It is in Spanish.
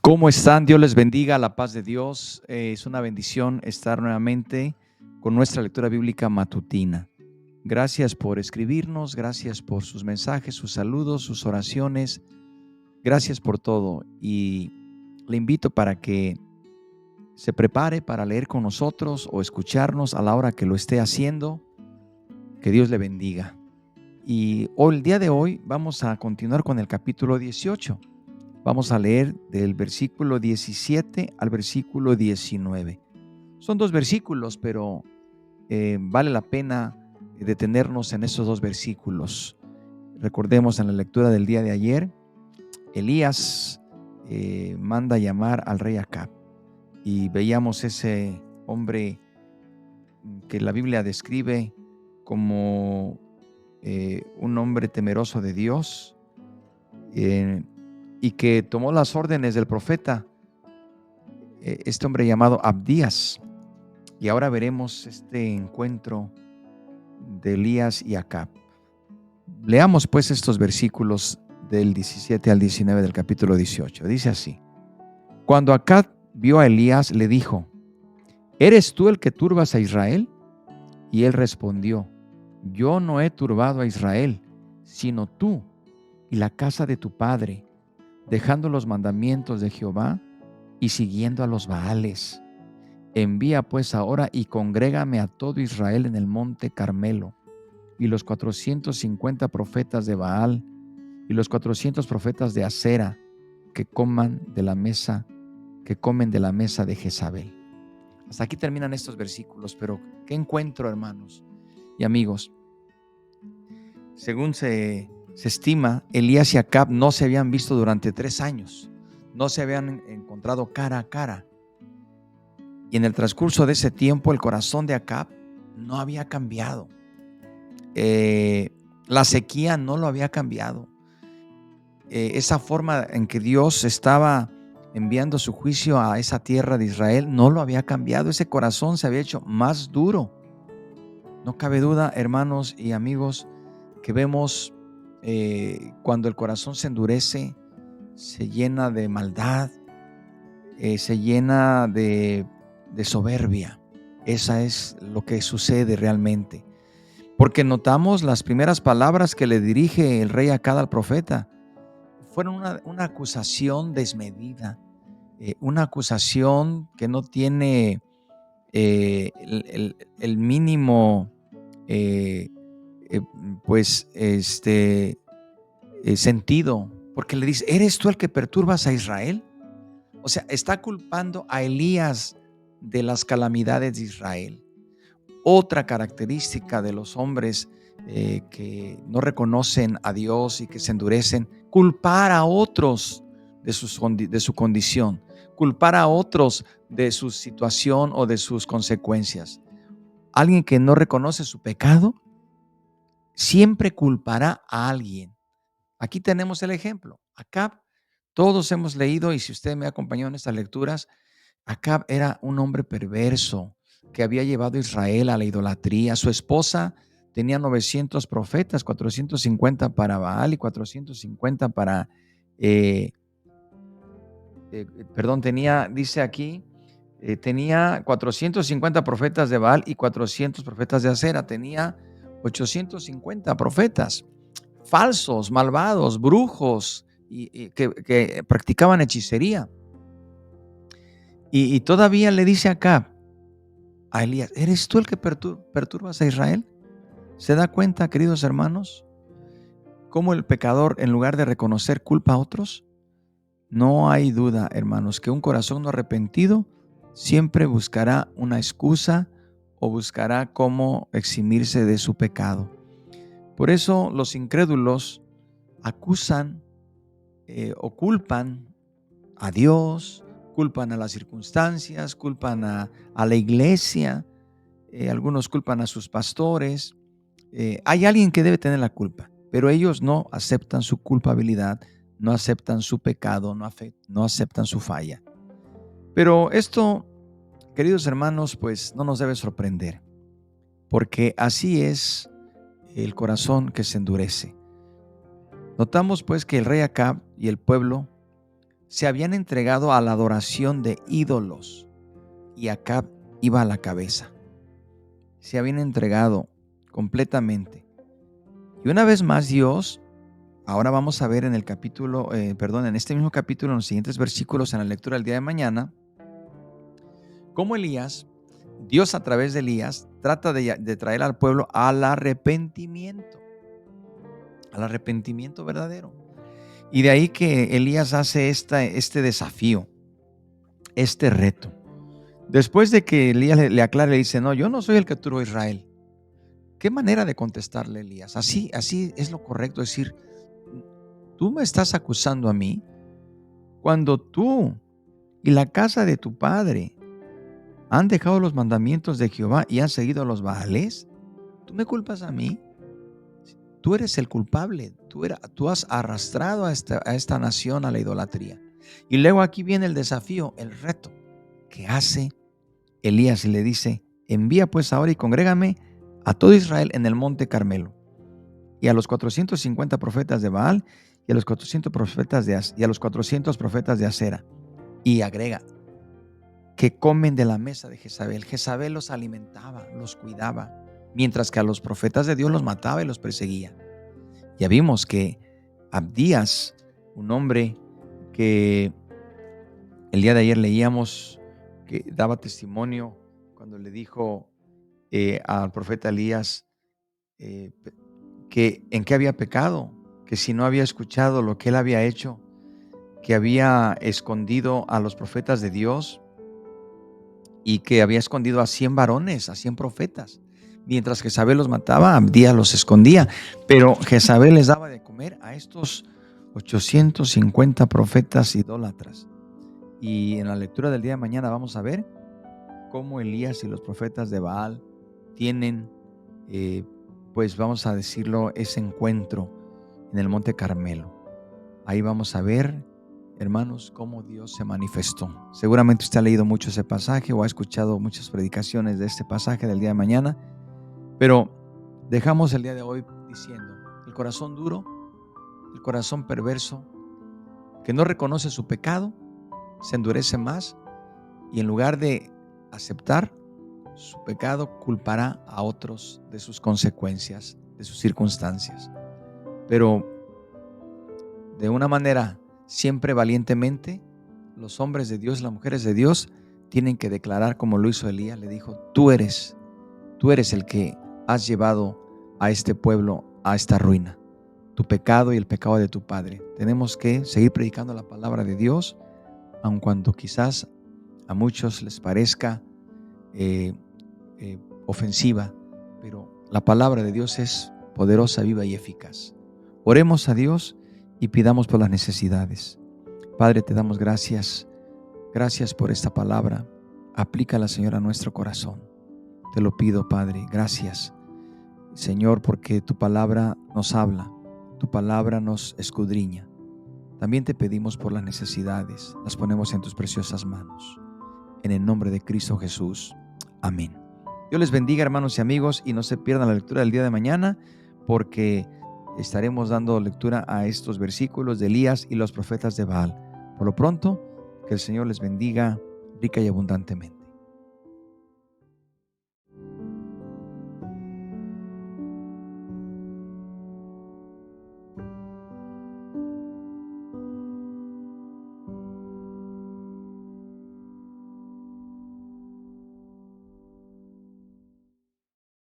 ¿Cómo están? Dios les bendiga, la paz de Dios. Es una bendición estar nuevamente con nuestra lectura bíblica matutina. Gracias por escribirnos, gracias por sus mensajes, sus saludos, sus oraciones. Gracias por todo. Y le invito para que se prepare para leer con nosotros o escucharnos a la hora que lo esté haciendo. Que Dios le bendiga. Y hoy, el día de hoy, vamos a continuar con el capítulo 18. Vamos a leer del versículo 17 al versículo 19. Son dos versículos, pero vale la pena detenernos en esos dos versículos. Recordemos en la lectura del día de ayer, Elías manda llamar al rey Acab y veíamos ese hombre que la Biblia describe como un hombre temeroso de Dios, y que tomó las órdenes del profeta, este hombre llamado Abdías. Y ahora veremos este encuentro de Elías y Acab. Leamos pues estos versículos del 17 al 19 del capítulo 18. Dice así: Cuando Acab vio a Elías, le dijo: ¿Eres tú el que turbas a Israel? Y él respondió: Yo no he turbado a Israel, sino tú y la casa de tu padre, dejando los mandamientos de Jehová y siguiendo a los Baales. Envía pues ahora y congrégame a todo Israel en el monte Carmelo, y los 450 profetas de Baal y los 400 profetas de Acera que comen de la mesa de Jezabel. Hasta aquí terminan estos versículos, pero qué encuentro, hermanos y amigos. Según se estima, Elías y Acab no se habían visto durante 3 años, no se habían encontrado cara a cara. Y en el transcurso de ese tiempo, el corazón de Acab no había cambiado. La sequía no lo había cambiado. Esa forma en que Dios estaba enviando su juicio a esa tierra de Israel no lo había cambiado. Ese corazón se había hecho más duro. No cabe duda, hermanos y amigos, que vemos cuando el corazón se endurece, se llena de maldad, se llena de soberbia. Esa es lo que sucede realmente. Porque notamos las primeras palabras que le dirige el rey Acab al profeta. Fueron una acusación desmedida, una acusación que no tiene el mínimo eh, eh, pues sentido, porque le dice: ¿eres tú el que perturbas a Israel? O sea, está culpando a Elías de las calamidades de Israel. Otra característica de los hombres que no reconocen a Dios y que se endurecen: culpar a otros de su condición, culpar a otros de su situación o de sus consecuencias. Alguien que no reconoce su pecado siempre culpará a alguien. Aquí tenemos el ejemplo. Acab, todos hemos leído, y si usted me ha acompañado en estas lecturas, Acab era un hombre perverso que había llevado a Israel a la idolatría. Su esposa tenía 900 profetas, 450 para Baal y 450 para, dice aquí, tenía 450 profetas de Baal y 400 profetas de Acera. Tenía 850 profetas falsos, malvados, brujos, y que practicaban hechicería. Y todavía le dice acá a Elías: ¿eres tú el que perturbas a Israel? ¿Se da cuenta, queridos hermanos, cómo el pecador, en lugar de reconocer, culpa a otros? No hay duda, hermanos, que un corazón no arrepentido siempre buscará una excusa o buscará cómo eximirse de su pecado. Por eso los incrédulos acusan o culpan a Dios, culpan a las circunstancias, culpan a la iglesia, algunos culpan a sus pastores. Hay alguien que debe tener la culpa, pero ellos no aceptan su culpabilidad, no aceptan su pecado, no aceptan su falla. Pero esto, queridos hermanos, pues no nos debe sorprender, porque así es el corazón que se endurece. Notamos pues que el rey Acab y el pueblo se habían entregado a la adoración de ídolos y Acab iba a la cabeza. Se habían entregado completamente. Y una vez más Dios, ahora vamos a ver en el capítulo, en este mismo capítulo, en los siguientes versículos, en la lectura del día de mañana, cómo Dios a través de Elías, trata de traer al pueblo al arrepentimiento verdadero. Y de ahí que Elías hace este desafío, este reto. Después de que Elías le aclara, le dice, no, yo no soy el que turbó a Israel. ¿Qué manera de contestarle Elías? Así es lo correcto, decir, tú me estás acusando a mí cuando tú y la casa de tu padre han dejado los mandamientos de Jehová y han seguido a los Baales. ¿Tú me culpas a mí? Tú eres el culpable. Tú has arrastrado a esta nación a la idolatría. Y luego aquí viene el desafío, el reto que hace Elías y le dice, envía pues ahora y congrégame a todo Israel en el monte Carmelo y a los 450 profetas de Baal y a los 400 profetas de Acera. Y agrega, que comen de la mesa de Jezabel. Jezabel los alimentaba, los cuidaba, mientras que a los profetas de Dios los mataba y los perseguía. Ya vimos que Abdías, un hombre que el día de ayer leíamos, que daba testimonio cuando le dijo al profeta Elías que en qué había pecado, que si no había escuchado lo que él había hecho, que había escondido a los profetas de Dios y que había escondido a 100 varones, a 100 profetas. Mientras Jezabel los mataba, Abdías los escondía. Pero Jezabel les daba de comer a estos 850 profetas idólatras. Y en la lectura del día de mañana vamos a ver cómo Elías y los profetas de Baal tienen, pues vamos a decirlo, ese encuentro en el monte Carmelo. Ahí vamos a ver, hermanos, cómo Dios se manifestó. Seguramente usted ha leído mucho ese pasaje o ha escuchado muchas predicaciones de este pasaje del día de mañana, pero dejamos el día de hoy diciendo, el corazón duro, el corazón perverso, que no reconoce su pecado, se endurece más y en lugar de aceptar su pecado, culpará a otros de sus consecuencias, de sus circunstancias. Pero de una manera siempre valientemente, los hombres de Dios, las mujeres de Dios, tienen que declarar como lo hizo Elías. Le dijo, tú eres el que has llevado a este pueblo a esta ruina. Tu pecado y el pecado de tu padre. Tenemos que seguir predicando la palabra de Dios, aun cuando quizás a muchos les parezca ofensiva, pero la palabra de Dios es poderosa, viva y eficaz. Oremos a Dios y pidamos por las necesidades. Padre, te damos gracias. Gracias por esta palabra. Aplícala, Señor, a nuestro corazón. Te lo pido, Padre. Gracias, Señor, porque tu palabra nos habla. Tu palabra nos escudriña. También te pedimos por las necesidades. Las ponemos en tus preciosas manos. En el nombre de Cristo Jesús. Amén. Dios les bendiga, hermanos y amigos, y no se pierdan la lectura del día de mañana, porque estaremos dando lectura a estos versículos de Elías y los profetas de Baal. Por lo pronto, que el Señor les bendiga rica y abundantemente.